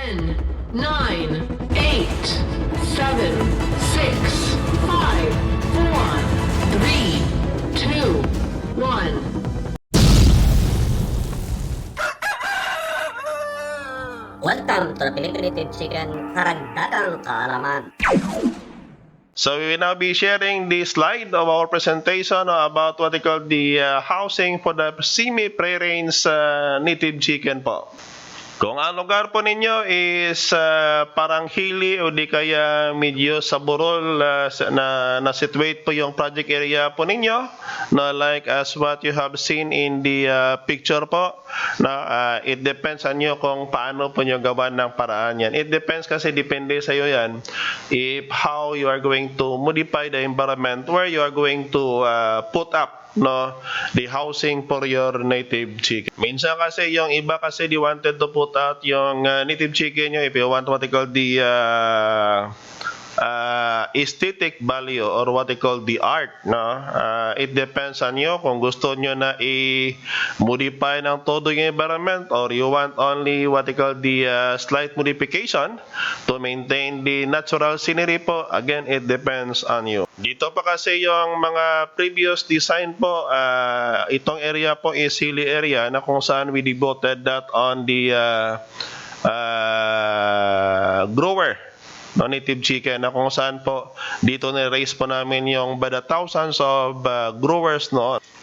10, 9, 8, 7, 6, 5, 4, 3, 2, 1. Welcome to the Philippine Native Chicken Karagdagang Kaalaman. So we will now be sharing the slide of our presentation about what we call the housing for the semi-free-range native chicken po. Kung ang lugar po ninyo is parang hilly o di kaya medyo sa burol na situate po yung project area po ninyo, na like as what you have seen in the picture po, na it depends on nyo kung paano po nyo gawa ng paraan yan. It depends kasi depende sa iyo yan if how you are going to modify the environment where you are going to put up the housing for your native chicken. Minsan kasi yung iba kasi they wanted to put out yung native chicken nyo if you want what they call the aesthetic value or what they call the art, it depends on you kung gusto nyo na i-modify ng todo yung environment or you want only what they call the slight modification to maintain the natural scenery po. Again, it depends on you. Dito pa kasi yung mga previous design po, itong area po is hilly area na kung saan we devoted that on the grower native chicken, na kung saan po dito na-raise po namin yung by the thousands of growers.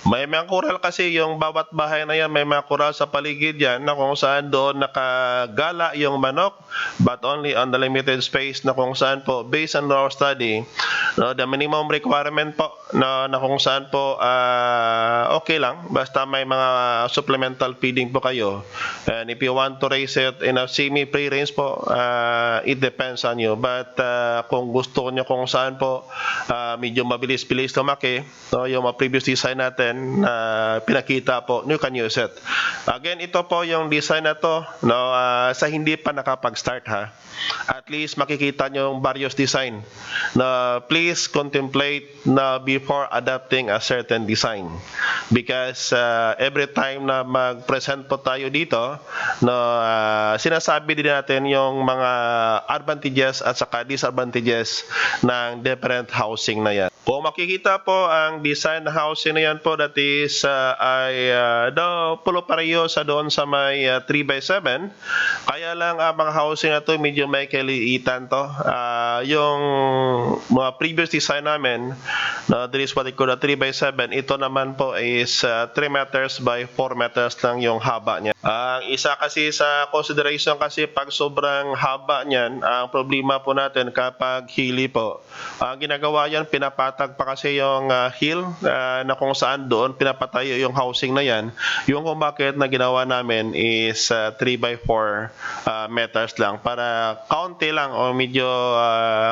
May mga kural kasi yung bawat bahay na yan, may mga kural sa paligid yan na kung saan doon nakagala yung manok, but only on the limited space na kung saan po based on our study, the minimum requirement po na kung saan po okay lang basta may mga supplemental feeding po kayo, and if you want to raise it in a semi-free range po, it depends on you. But kung gusto niyo kung saan po medyo mabilis-bilis lumaki, yung mga previous design natin pinakita po, you can use it. Again, ito po yung design na to sa hindi pa nakapag-start at least makikita nyo yung various design na please contemplate na before adapting a certain design, because every time na mag-present po tayo dito sinasabi din natin yung mga advantages at saka disadvantages ng different housing na yan. Kung makikita po ang design na housing na yan po, that is ay pulo pareho sa doon sa may 3x7. Kaya lang mga housing na to medyo may kaliitan to. Yung mga previous design namin, there is what they call a 3x7. Ito naman po is 3 meters by 4 meters lang yung haba niya. Ang isa kasi sa consideration kasi pag sobrang haba niyan, ang problema po natin kapag hilly po, ginagawa yan, pinapatag pa kasi yung hill na kung saan doon pinapatayo yung housing na yan. Yung kung bakit na ginawa namin is 3x4 meters lang para kaunti lang o medyo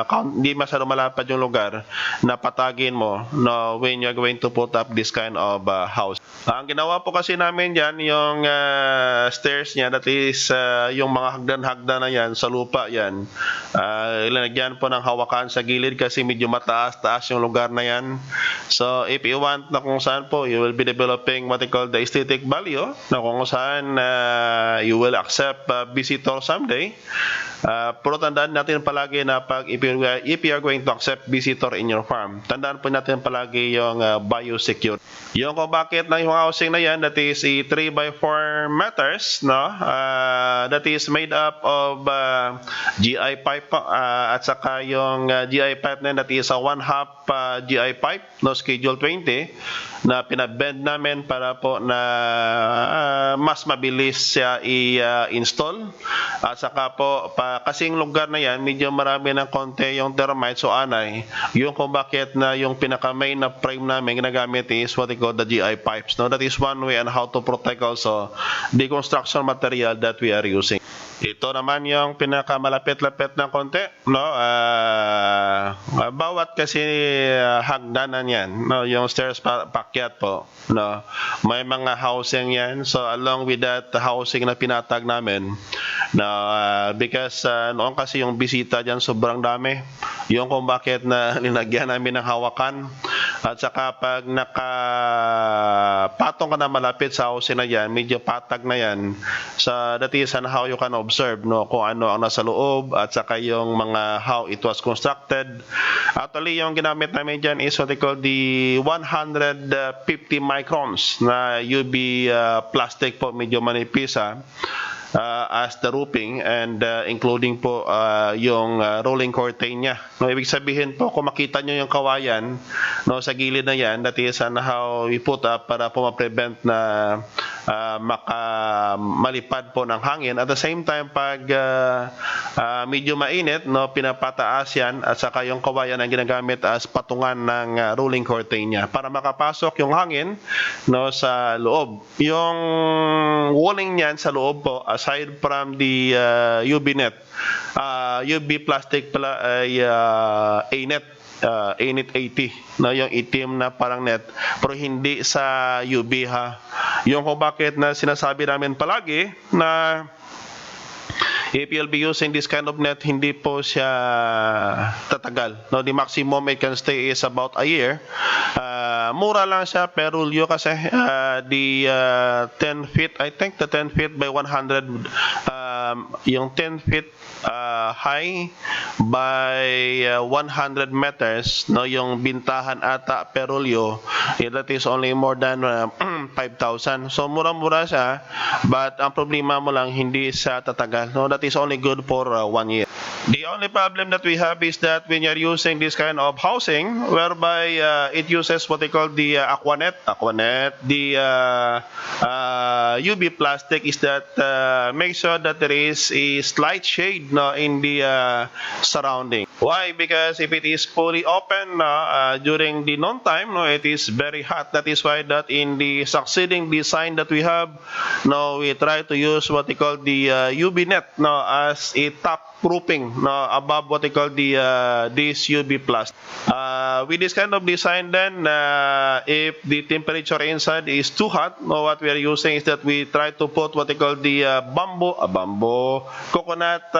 hindi masyado malapad yung lugar na patagin mo when you're going to put up this kind of house. Ang ginawa po kasi namin dyan, yung stairs niya, that is yung mga hagdan-hagdan na yan sa lupa yan, ilalagyan po ng hawakan sa gilid kasi medyo mataas-taas yung lugar na yan. So if you want na kung saan po you will be developing what they call the aesthetic value, na kung saan you will accept visitor someday, pero tandaan natin palagi na if you are going to accept visitor in your farm, tandaan po natin palagi yung biosecurity. Yung kung bakit na yung housing na yan, that is 3x4 meters, that is made up of GI pipe at saka yung GI pipe na that is a 1/2 GI pipe, schedule 20, na pinabend namin para po na mas mabilis siya i-install. At saka po, kasing lugar na yan, medyo marami ng konti yung termites o anay. Yung kung bakit na yung pinaka-main na frame namin ginagamit is what they call the GI pipes. That is one way on how to protect also the construction material that we are using. Ito naman yung pinakamalapit-lapit ng konti, bawat kasi hagdanan yan, yung stairs pakyat po, may mga housing yan. So along with that housing na pinatag namin, because noon kasi yung bisita dyan sobrang dami, yung kung bakit na linagyan namin ng hawakan At saka pag nakapatong ka na malapit sa housing na yan, medyo patag na yan. So that is on how you can observe, no, kung ano ang nasa loob at saka yung mga how it was constructed. Actually, yung ginamit namin dyan is what they call the 150 microns na UV plastic po, medyo manipis as the roofing and including po yung rolling curtain niya. No, ibig sabihin po, kung makita nyo yung kawayan, no, sa gilid na yan, that is how we put up para po ma-prevent na malipad po ng hangin. At the same time, pag medyo mainit, no, pinapataas yan at saka yung kawayan ang ginagamit as patungan ng rolling curtain niya para makapasok yung hangin, no, sa loob. Yung walling niyan sa loob po, aside from the UV net, UV plastic pala ay A-net, A-net 80, no, yung itim na parang net, pero hindi sa UV Yung kung bakit na sinasabi namin palagi na if you'll be using this kind of net, hindi po siya tatagal. No, the maximum it can stay is about a year. Mura lang siya per rulyo kasi the 10 feet, I think the 10 feet by 100, yung 10 feet high by 100 meters, no, yung bintahan ata per rulyo, that is only more than 5,000. So mura-mura siya, but ang problema mo lang hindi siya tatagal. No, that is only good for 1 year. The only problem that we have is that when you're using this kind of housing, whereby it uses what they call the Aquanet, the UV plastic, is that make sure that there is a slight shade, no, in the surrounding. Why? Because if it is fully open during the noon time, no, it is very hot. That is why that in the succeeding design that we have, no, we try to use what they call the UV net, no, as a top proofing, no, above what they call the this UV plastic. With this kind of design, then if the temperature inside is too hot, no, what we are using is that we try to put what they call the bamboo coconut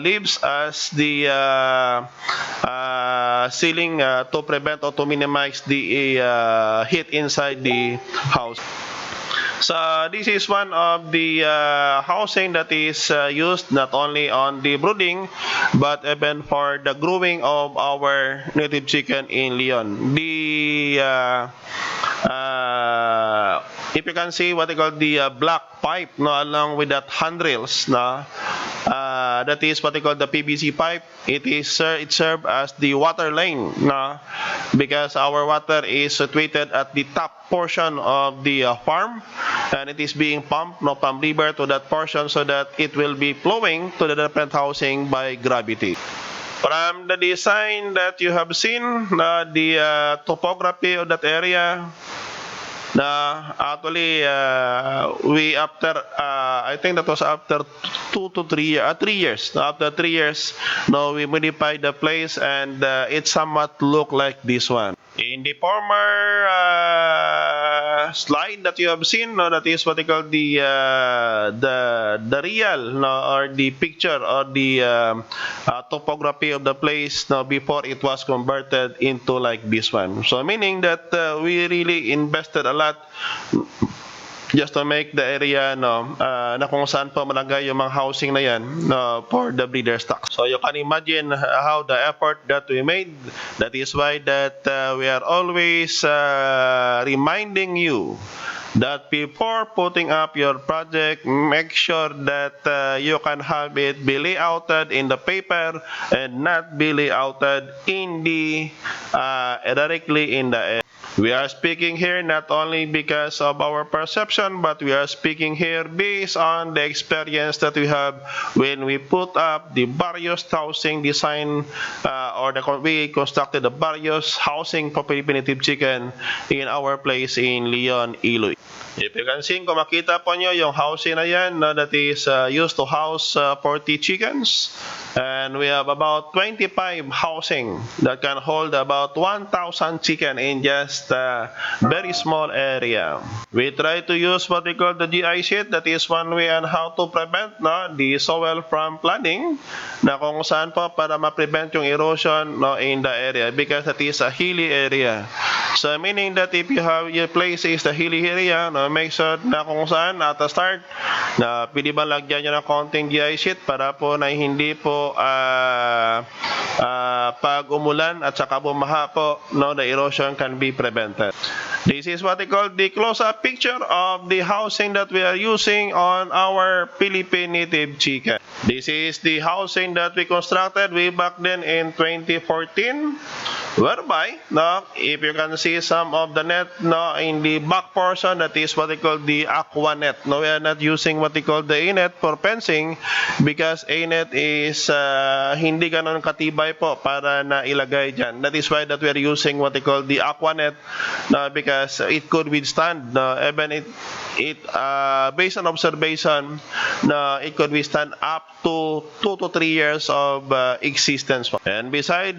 leaves as the ceiling to prevent or to minimize the heat inside the house. So this is one of the housing that is used not only on the brooding but even for the growing of our native chicken in Leon. If you can see what they call the black pipe, no, along with that handrails, no, that is what they call the PVC pipe. It serves as the water lane, no, because our water is situated at the top portion of the farm, and it is being pumped, no, from river to that portion so that it will be flowing to the different housing by gravity. From the design that you have seen, the topography of that area, actually we after I think that was after 2 to 3 years, 3 years. After 3 years, no, we modified the place and it somewhat look like this one. In the former slide that you have seen, no, that is what they call the real, no, or the picture or the topography of the place, no, before it was converted into like this one. So meaning that we really invested a lot just to make the area, no, na kung saan pa malagay yung mga housing na yan, no, for the breeder stock. So you can imagine how the effort that we made. That is why that we are always reminding you that before putting up your project, make sure that you can have it be layouted in the paper and not be layouted in the directly in the air. We are speaking here not only because of our perception, but we are speaking here based on the experience that we have when we put up the various housing design we constructed the various housing for Philippine native chicken in our place in Leon, Iloy. If you can see, kung makita po nyo yung housing na yan, that is used to house 40 chickens. And we have about 25 housing that can hold about 1,000 chicken in just a very small area. We try to use what we call the GI sheet. That is one way on how to prevent the soil from flooding, na kung saan po para ma-prevent yung erosion in the area, because that is a hilly area. So meaning that if you have your place is the hilly area, make sure na kung saan at the start na pwede ba lagyan nyo ng konting GI sheet para po na hindi po pag umulan at saka bumaha po, the erosion can be prevented. This is what we call the close-up picture of the housing that we are using on our Philippine native chicken. This is the housing that we constructed way back then in 2014, whereby, if you can see some of the net in the back portion, that is what we call the aqua net. We are not using what we call the A-net for fencing because A-net is hindi ganon katibay po para na ilagay dyan. That is why that we are using what we call the aqua net, because it could withstand, even it based on observation, it could withstand up to 2 to 3 years of existence. And beside,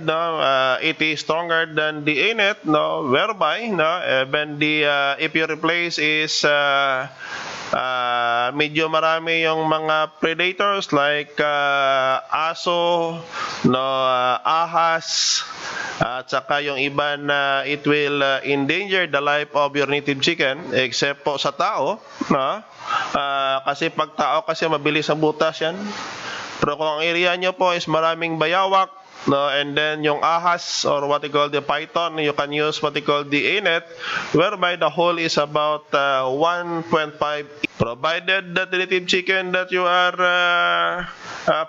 it is stronger than the A-net, whereby even the if you replace is medyo marami yung mga predators like aso, ahas, at saka yung iba na it will endanger the life of your native chicken, except po sa tao, kasi pag tao kasi mabilis ang butas yan. Pero kung ang area nyo po is maraming bayawak, and then yung ahas or what we call the python, you can use what we call the A-net, whereby the hole is about 1.5, provided that the native chicken that you are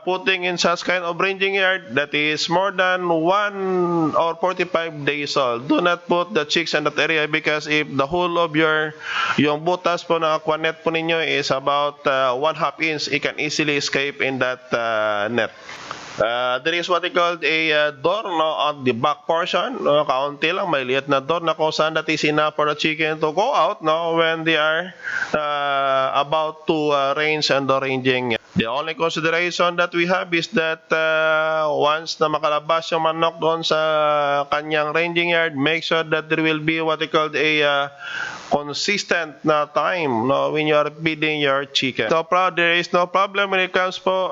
putting in such kind of ranging yard that is more than 1 or 45 days old. Do not put the chicks in that area, because if the whole of yung butas po ng aquanet po ninyo is about 1/2 inch, it can easily escape in that net. There is what we call a door on the back portion. Kaunti lang, may liit na door na kung saan that is enough for the chicken to go out when they are about to range and the ranging. The only consideration that we have is that once na makalabas yung manok doon sa kanyang ranging yard, make sure that there will be what we call a consistent na time when you are feeding your chicken. So there is no problem when it comes po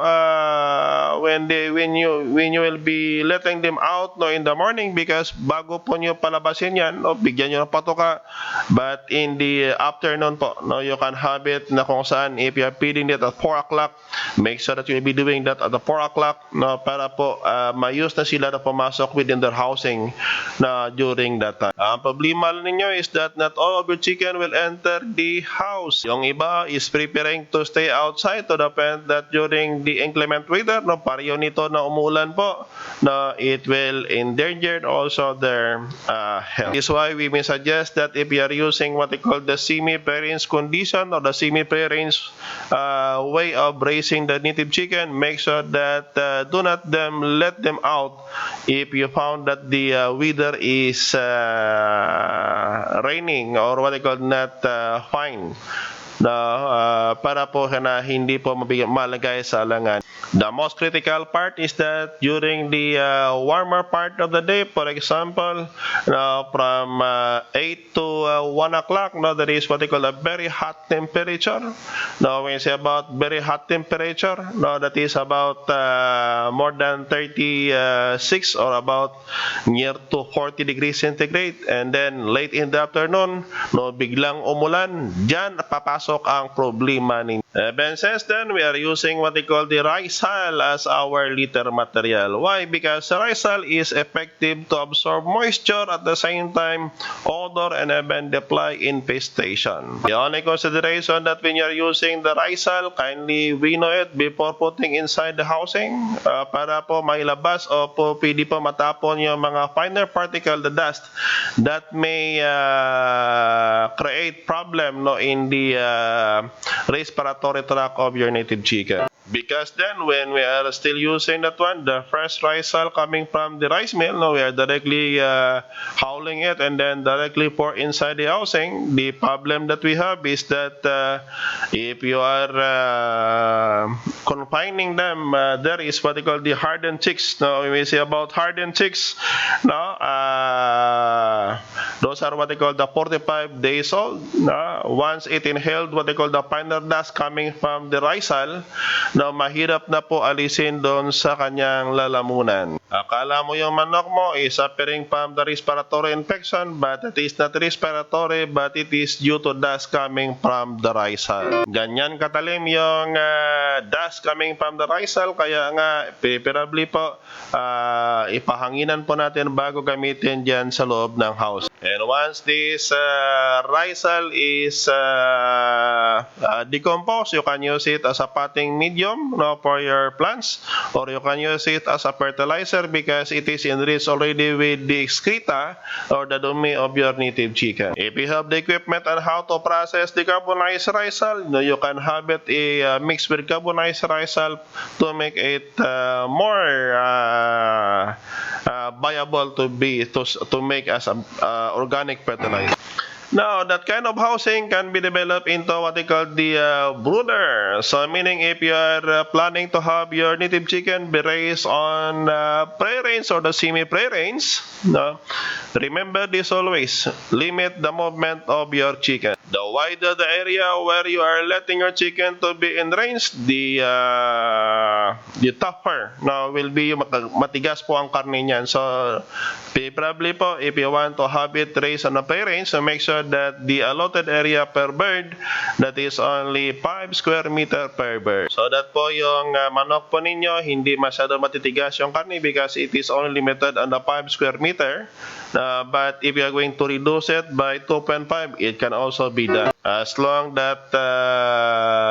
when you will be letting them out in the morning, because bago po nyo palabasin yan, bigyan nyo ng patoka. But in the afternoon po, you can have it na kung saan if you are feeding it at 4 o'clock, make sure that you will be doing that at the 4 o'clock para po mayus na sila na pumasok within their housing during that time. Ang problema ninyo is that not all of your chicken will enter the house. Yung iba is preparing to stay outside to the point that during the inclement weather, pareho nito na umulan po, it will endanger also their health. This is why we may suggest that if you are using what we call the semi-pre-range condition or the semi-pre-range way of raising the native chicken, make sure that do not let them out if you found that the weather is raining or what they call not fine, para po na hindi po malagay sa alangan. The most critical part is that during the warmer part of the day, for example, from 8 to 1 o'clock, there is what they call a very hot temperature. Now, when you say about very hot temperature, that is about more than 36 or about near to 40 degrees centigrade. And then late in the afternoon, biglang umulan, dyan papasok ang problema ninyo. Since then, we are using what they call the rice hull as our litter material. Why? Because rice hull is effective to absorb moisture at the same time odor and even deploy infestation. The only consideration that when you are using the rice hull, kindly winnow it before putting inside the housing para po mailabas o po pwede po matapon yung mga finer particle, the dust that may create problem in the respiratory preparatory tract of your native chicken. Because then, when we are still using that one, the fresh rice hull coming from the rice mill, no, we are directly howling it and then directly pour inside the housing. The problem that we have is that if you are confining them, there is what they call the hardened chicks. Now, when we say about hardened chicks, no, those are what they call the 45 days old. Once it inhaled what they call the finer dust coming from the rice hull, na mahirap na po alisin doon sa kanyang lalamunan. Akala mo yung manok mo is suffering from the respiratory infection, but it is not respiratory, but it is due to dust coming from the rice hull. Ganyan katalim yung dust coming from the rice hull, kaya nga preferably po ipahanginan po natin bago gamitin dyan sa loob ng house. And once this rice hull is decomposed, you can use it as a potting medium, no, for your plants, or you can use it as a fertilizer because it is enriched already with the excreta or the dumi of your native chicken. If you have the equipment on how to process the carbonized rice hull, you can have it mixed with carbonized rice hull to make it more viable to make as a organic fertilizer. Now, that kind of housing can be developed into what they call the brooder. So, meaning if you are planning to have your native chicken be raised on prairie range or the semi-prairie range, no, remember this always. Limit the movement of your chicken. The wider the area where you are letting your chicken to be in range, the tougher now will be, matigas po ang karne niyan. So, preferably po, if you want to have it raised on a prairie range, so make sure that the allotted area per bird, that is only 5 square meter per bird. So that po yung manok po ninyo, hindi masyado matitigas yung karne because it is only limited on the 5 square meter. But if you are going to reduce it by 2.5, it can also be done. As long that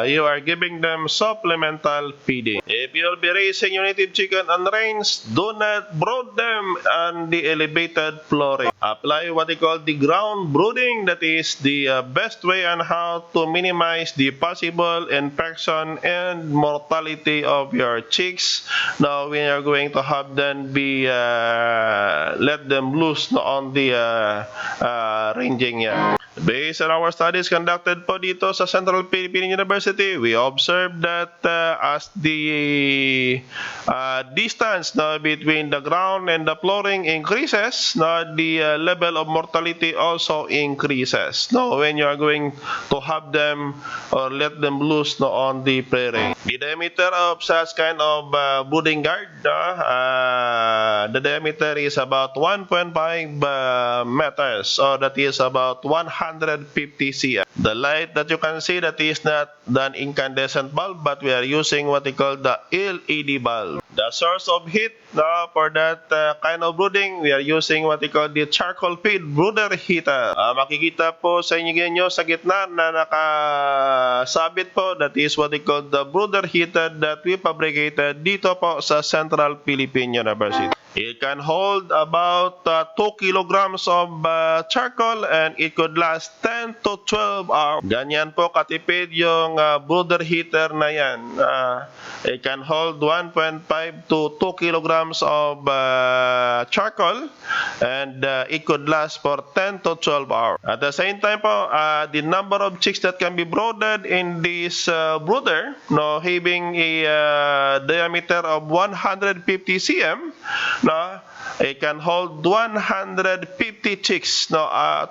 you are giving them supplemental feeding. If you'll be raising your native chicken on range, do not brood them on the elevated flooring. Apply what they call the ground brooding. That is the best way on how to minimize the possible infection and mortality of your chicks. Now, when you're going to have them be let them loose on the ranging yan. Based on our studies conducted po dito sa Central Philippine University, we observed that as the distance between the ground and the flooring increases, the level of mortality also increases. When you are going to have them or let them loose on the prairie. The diameter of such kind of brooding guard, the diameter is about 1.5 meters, so that is about 150 cm. The light that you can see, that is not an incandescent bulb, but we are using what they call the LED bulb. The source of heat for that kind of brooding, we are using what they call the charcoal feed brooder heater. Makikita po sa inyo sa gitna na nakasabit po, that is what they call the brooder heater that we fabricated dito po sa Central Philippine University. It can hold about 2 kilograms of charcoal and it could last 10 to 12 hours. Ganyan po katipid yung brooder heater na yan. It can hold 1.5 to 2 kilograms of charcoal and it could last for 10 to 12 hours. At the same time po, the number of chicks that can be brooded in this brooder, having a diameter of 150 cm, it can hold 150 chicks to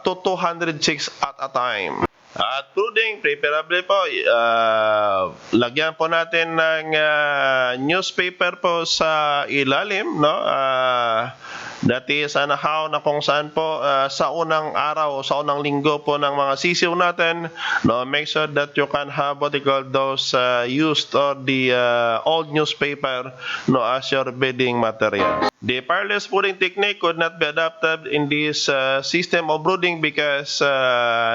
200 chicks at a time. At brooding, preferably po, lagyan po natin ng newspaper po sa ilalim, that is how na kung saan po sa unang araw, sa unang linggo po ng mga sisiw natin, make sure that you can have what they call those used or the old newspaper as your bedding material. The fireless brooding technique could not be adapted in this system of brooding because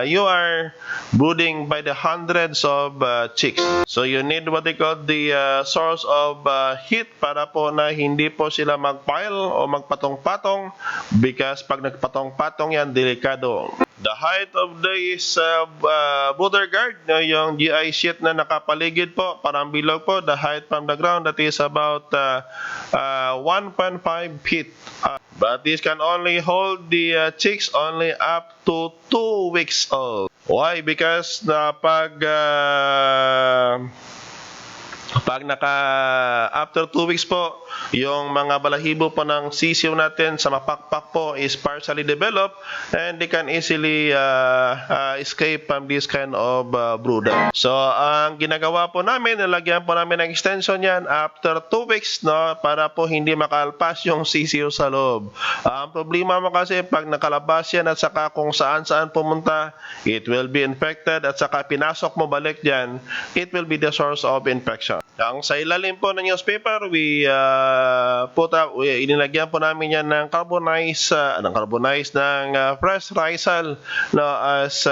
you are brooding by the hundreds of chicks. So you need what they call the source of heat para po na hindi po sila magpile o magpatong-patong because pag nagpatong-patong yan, delikado. The height of this border guard, no, yung GI sheet na nakapaligid po, parang bilog po, the height from the ground, that is about 1.5 feet. But this can only hold the chicks only up to 2 weeks old. Why? Because pag after 2 weeks po, yung mga balahibo po ng sisiw natin sa mapakpak po is partially developed and they can easily escape from this kind of brooder. So, ang ginagawa po namin, nilagyan po namin ng extension yan after 2 weeks, no, para po hindi makalpas yung sisiw sa loob. Ang problema mo kasi, pag nakalabas yan at saka kung saan-saan pumunta, it will be infected at saka pinasok mo balik dyan, it will be the source of infection. Ang sa ilalim po ng newspaper, inilagyan po namin yan ng carbonized ng fresh risal, no, as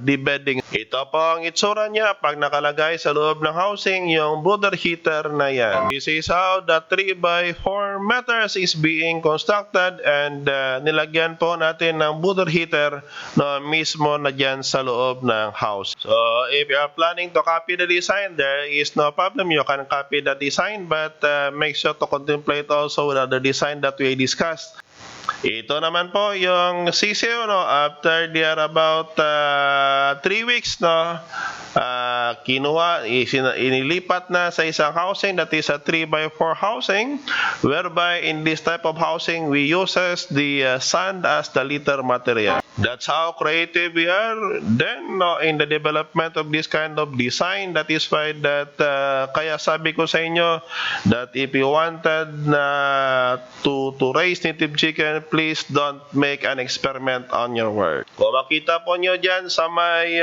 debedding. Ito po ang itsura niya pag nakalagay sa loob ng housing yung brooder heater na yan. This is how the 3x4 meters is being constructed and nilagyan po natin ng brooder heater na mismo na dyan sa loob ng house. So if you are planning to copy the design, there is no problem. You can copy the design, but make sure to contemplate also with the design that we discussed. Ito naman po yung sisiw, no, after they are about 3 weeks, no, inilipat na sa isang housing, that is a 3x4 housing, whereby in this type of housing we uses the sand as the litter material. That's how creative we are then, no, in the development of this kind of design. That is why that kaya sabi ko sa inyo that if you wanted to raise native chicken, please don't make an experiment on your work. Kung makita po nyo dyan sa may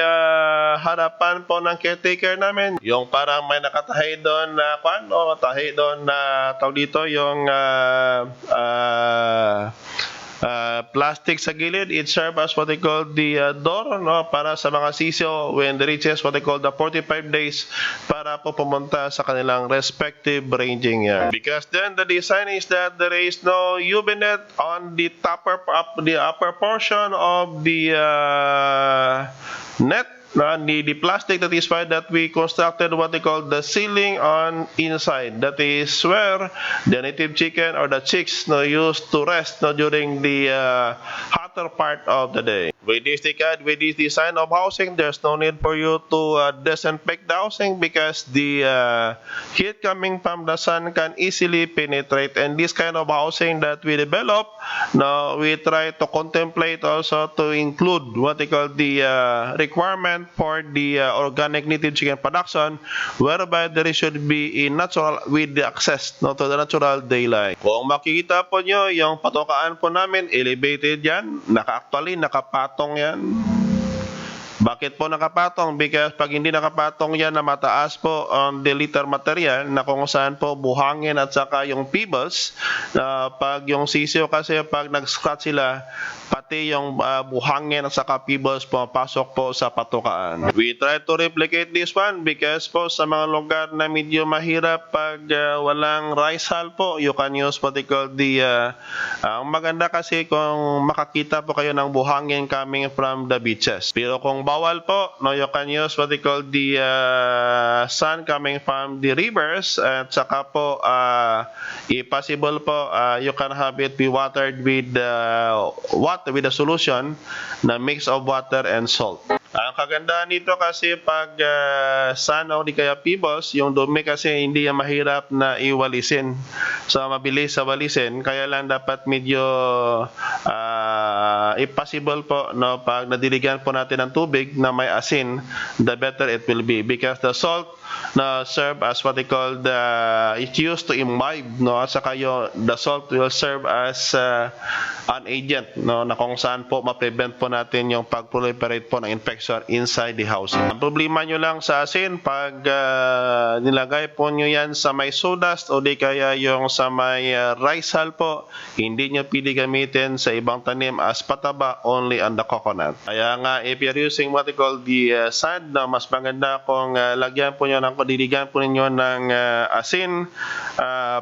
harapan po ng caretaker namin, yung parang may nakatahi doon na tahi doon na tawag dito yung plastic sa gilid, it serves as what they call the door, no, para sa mga sisiyo when they reaches what they call the 45 days para po pumunta sa kanilang respective ranging yard. Because then the design is that there is no UV net on the upper portion of the net. The plastic, that is why that we constructed what they call the ceiling on inside. That is where the native chicken or the chicks, no, used to rest, no, during the hotter part of the day. With this design of housing, there's no need for you to disinfect the housing because the heat coming from the sun can easily penetrate. And this kind of housing that we develop, now we try to contemplate also to include what they call the requirement for the organic native chicken production, whereby there should be a natural with the access, no, to the natural daylight. Kung makikita po nyo, yung patokaan po namin, elevated yan, nakapatong yan. Bakit po nakapatong? Because pag hindi nakapatong yan na mataas po on the litter material na kung saan po buhangin at saka yung pebbles, pag yung sisiyo kasi pag nag-scratch sila, pati yung buhangin at saka pebbles pumapasok po sa patukaan. We try to replicate this one because po sa mga lugar na medyo mahirap pag walang rice hull po, you can use what they call the ang maganda kasi kung makakita po kayo ng buhangin coming from the beaches. Pero kung bawal po, no, you can use what they call the sun coming from the rivers at saka po if possible po you can have it be watered with with a solution na mix of water and salt. Ang kagandahan nito kasi pag sun o di kaya pebbles, yung dumi kasi hindi yan mahirap na iwalisin. So mabilis sa walisin, kaya lang dapat medyo if possible po, no, pag nadiligan po natin ng tubig na may asin, the better it will be because the salt na serve as what they call it's used to imbibe, no, at saka the salt will serve as an agent, no, na kung saan po ma-prevent po natin yung pag-proliferate po ng infection inside the housing. Ang problema nyo lang sa asin, pag nilagay po nyo yan sa may sawdust o di kaya yung sa may rice hull po, hindi nyo pili gamitin sa ibang tanim as pataba, only on the coconut. Kaya nga, if you're using what they call the sand, no, mas maganda kung lagyan po nyo ninyo diligan po ninyo ng asin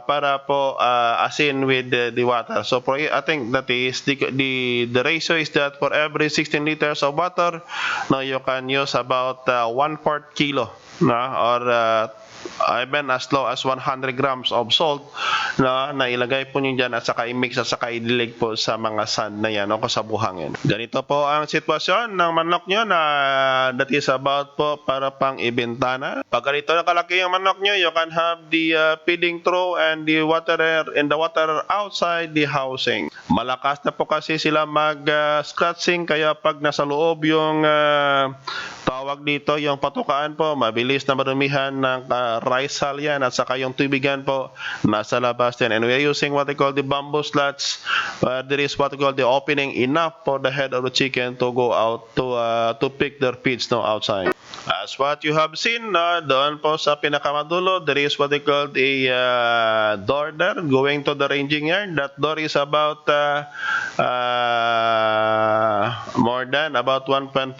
para po asin with the water. So for I think that is the ratio is that for every 16 liters of water, no, you can use about 1/4 kilo, no, or even as low as 100 grams of salt na ilagay po nyo dyan at saka i-mix at saka idilig po sa mga sand na yan o sa buhangin. Ganito po ang sitwasyon ng manok nyo na that is about po para pang ibintana. Pag ganito na kalaki yung manok nyo, you can have the feeding trough and the water outside the housing. Malakas na po kasi sila mag-scratching kaya pag nasa loob yung tawag dito, yung patukaan po, mabilis na madumihan ng rice hull yan at saka yung tubigan po nasa labas din. And we are using what they call the bamboo slats. There is what we call the opening enough for the head of the chicken to go out to pick their feeds outside. As what you have seen, doon po sa pinakamadulo, there is what they call a door there going to the ranging yard. That door is about more than about 1.5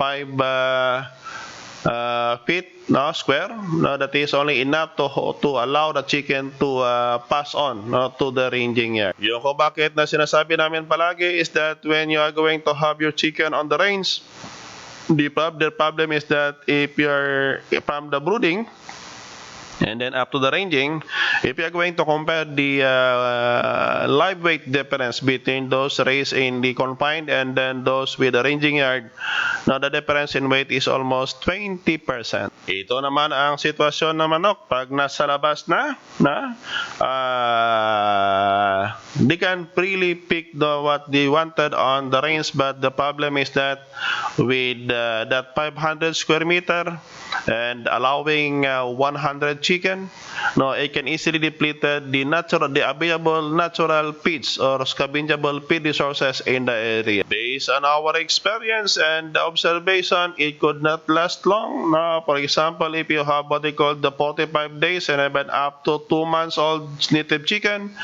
feet square. That is only enough to allow the chicken to pass on to the ranging yard. Yung kung bakit na sinasabi namin palagi is that when you are going to have your chicken on the range, the problem is that if you're from the brooding and then up to the ranging, if you are going to compare the live weight difference between those raised in the confined and then those with the ranging yard, now the difference in weight is almost 20%. Ito naman ang sitwasyon ng manok pag nasa labas na they can freely pick what they wanted on the range, but the problem is that with that 500 square meter and allowing 100 chicken, it can easily deplete the available natural feeds or scavengable feed resources in the area. Based on our experience and observation, it could not last long. For example, if you have what they call the 45 days and even up to 2 months old native chicken,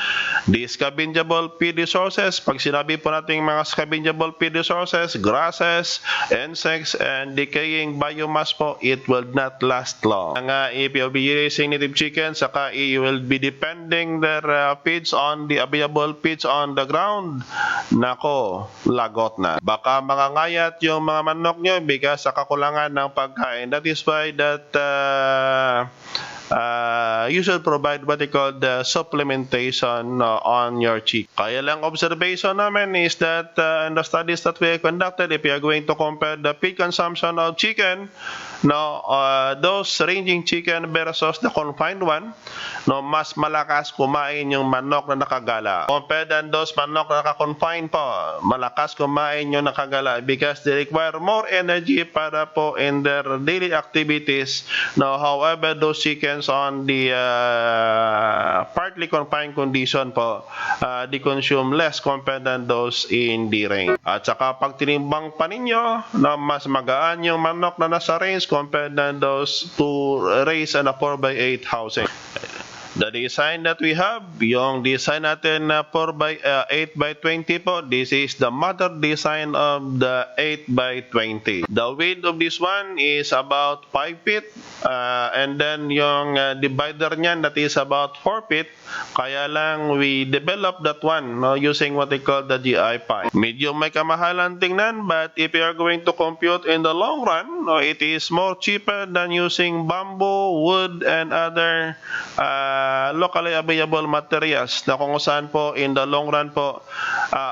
the scavengable feed resources, pag sinabi po natin mga scavengable feed resources, grasses, insects, and decaying biomass po, it will not last long. If you'll be raising native chicken, saka you will be depending their feeds on the available feeds on the ground, nako, lagot na. Baka mangangayat yung mga manok nyo because sa kakulangan ng pagkain. That is why that you should provide what they call the supplementation on your chicken. Kaya lang observation namin is that in the studies that we have conducted, if you are going to compare the feed consumption of chicken, those ranging chicken versus the confined one, mas malakas kumain yung manok na nakagala. Compared than those manok na naka-confined po, malakas kumain yung nakagala because they require more energy para po in their daily activities. However, those chickens on the partly confined condition po, they consume less compared than those in the range. At saka pag tinimbang pa ninyo, mas magaan yung manok na nasa range compared than those to raise in a 4x8 housing. The design that we have, yung design natin na 8x20 po, this is the mother design of the 8x20. The width of this one is about 5 feet, and then yung divider niyan, that is about 4 feet. Kaya lang we developed that one using what they call the GI pipe. Medyo may kamahalan tingnan, but if you are going to compute in the long run, it is more cheaper than using bamboo, wood, and other locally available materials na kung saan po in the long run po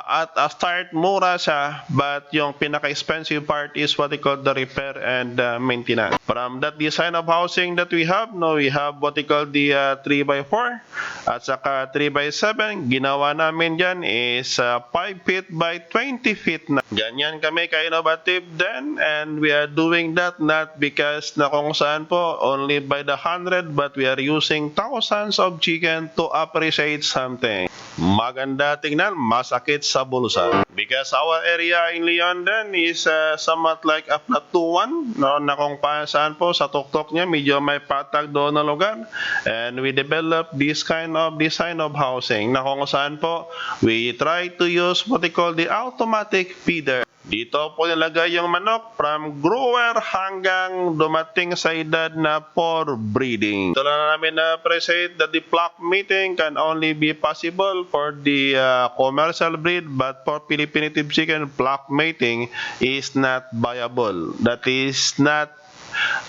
at a start mura siya, but yung pinaka-expensive part is what they call the repair and maintenance. From that design of housing that we have, we have what they call the 3x4 at saka 3x7. Ginawa namin dyan is 5 feet by 20 feet na. Ganyan kami ka-innovative then, and we are doing that not because na kung saan po only by the 100, but we are using thousands of chicken to appreciate something. Maganda tingnan, masakit sa bulsa. Because our area in Leon then is somewhat like a plateau one, na kung saan po sa tuktok niya medyo may patag doon na lugar, and we develop this kind of design of housing na kung saan po we try to use what they call the automatic feeder. Dito po nilagay yung manok from grower hanggang dumating sa edad na for breeding. Ito lang namin na-appreciate that the flock mating can only be possible for the commercial breed, but for Philippine native chicken, flock mating is not viable. That is not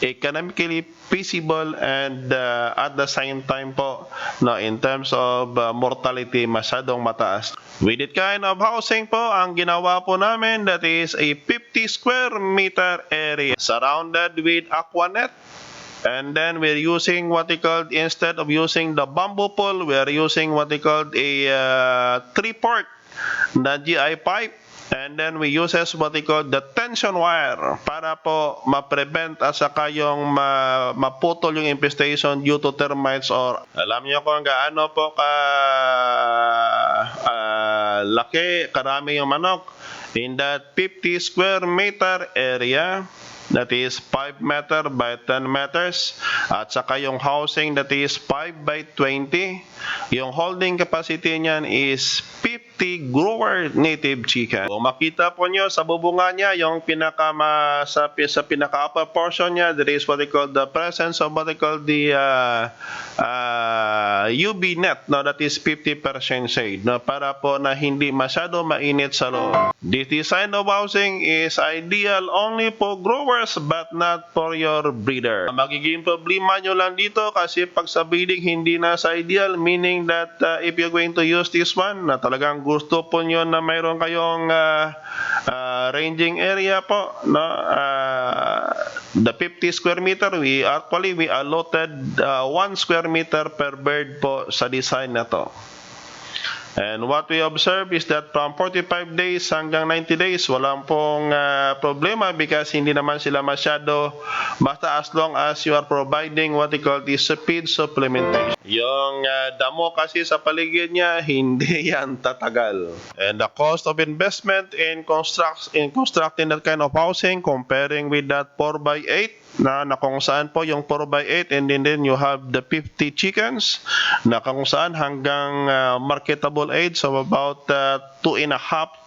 economically feasible, and at the same time po, no, in terms of mortality, masyadong mataas. With it kind of housing po, ang ginawa po namin, that is a 50 square meter area surrounded with aquanet. And then we're using what they called, instead of using the bamboo pole, we're using what they called a 3-port na GI pipe. And then we uses what they call the tension wire para po ma-prevent at saka yung maputol yung infestation due to termites, or alam niyo kung gaano po laki, karami yung manok. In that 50 square meter area, that is 5 meter by 10 meters, at saka yung housing that is 5 by 20, yung holding capacity niyan is 50 grower native chicken. Kung makita po nyo sa bubunga niya, yung sa pinaka-upper portion niya, there is what they call the presence of what they call the UV net, no, that is 50% shade, no, para po na hindi masyado mainit sa loob. This design of housing is ideal only for growers but not for your breeder. Magiging problema nyo lang dito kasi pag sa breeding hindi na sa ideal, meaning that if you're going to use this one, na talagang gusto po nyo na mayroon kayong ranging area po, no, the 50 square meter, we allotted 1 square meter per bird po sa design na to. And what we observe is that from 45 days hanggang 90 days, walang pong problema because hindi naman sila masyado, basta as long as you are providing what they call the feed supplementation. Yung damo kasi sa paligid niya, hindi yan tatagal. And the cost of investment in constructing that kind of housing, comparing with that 4x8, na kung saan po yung 4x8 and then you have the 50 chickens na kung saan hanggang marketable age of about 2.5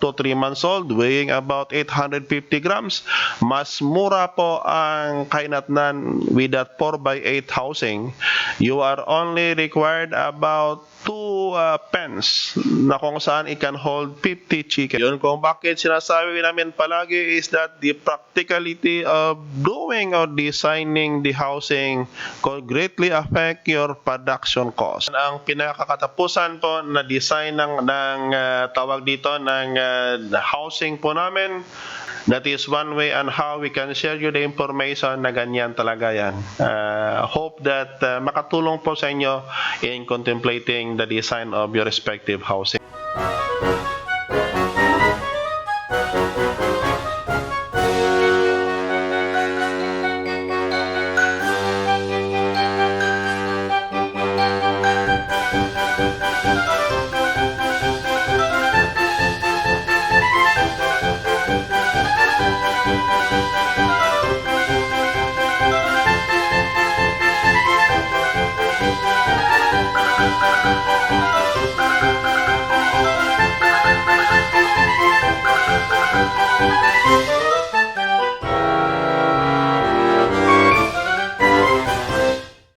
to 3 months old, weighing about 850 grams. Mas mura po ang kainatnan with that 4x8 housing. You are only required about 2 pens na kung saan it can hold 50 chicken. Yun kung bakit sinasabi namin palagi is that the practicality of doing or designing the housing could greatly affect your production cost. Ang pinakakatapusan po na design ng tawag dito ng housing po namin, that is one way on how we can share you the information na ganyan talaga yan. Hope that makatulong po sa inyo in contemplating the design of your respective housing.